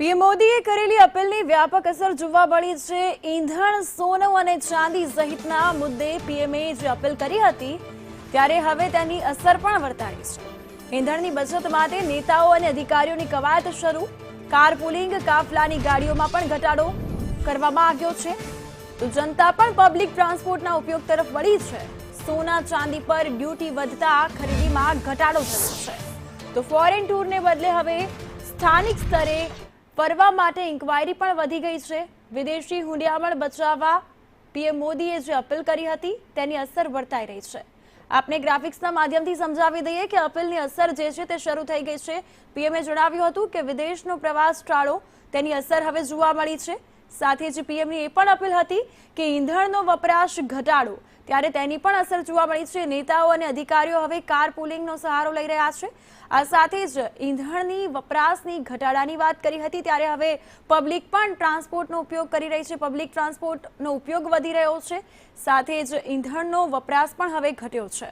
PM મોદીએ કરેલી અપીલની વ્યાપક અસર જોવા મળી છે। ઈંધણ, સોનું અને ચાંદી સહિતના મુદ્દે પીએમએ જે અપીલ કરી હતી ત્યારે હવે તેની અસર પણ વર્તાઈ છે। ઈંધણની બચત માટે નેતાઓ અને અધિકારીઓની કવાયત શરૂ। કારપુલિંગ, કાફલાની ગાડીઓમાં પણ ઘટાડો કરવામાં આવ્યો છે, તો જનતા પણ પબ્લિક ટ્રાન્સપોર્ટના ઉપયોગ તરફ વળી છે। સોના ચાંદી પર ડ્યુટી વધતા ખરીદીમાં ઘટાડો થયો છે, તો ફોરેન ટૂરને બદલે હવે સ્થાનિક સ્તરે ફરવા માટે ઇન્ક્વાયરી પણ વધી ગઈ છે। વિદેશી હુંડિયામણ બચાવવા પીએમ મોદીએ જે અપીલ કરી હતી તેની અસર વર્તાઈ રહી છે। આપને ગ્રાફિક્સના માધ્યમથી સમજાવી દઈએ કે અપીલની અસર જે છે તે શરૂ થઈ ગઈ છે। પીએમએ જણાવ્યું હતું કે વિદેશનો પ્રવાસ ટાળો, તેની અસર હવે જોવા મળી છે। સાથે જ પીએમની એ પણ અપીલ હતી કે ઈંધણનો વપરાશ ઘટાડો, ત્યારે તેની પણ અસર જોવા મળી છે। નેતાઓ અને અધિકારીઓ હવે કાર પુલિંગનો સહારો લઈ રહ્યા છે। આ સાથે જ ઈંધણની વપરાશની ઘટાડાની વાત કરી હતી, ત્યારે હવે પબ્લિક પણ ટ્રાન્સપોર્ટનો ઉપયોગ કરી રહી છે। પબ્લિક ટ્રાન્સપોર્ટનો ઉપયોગ વધી રહ્યો છે, સાથે જ ઈંધણનો વપરાશ પણ હવે ઘટ્યો છે।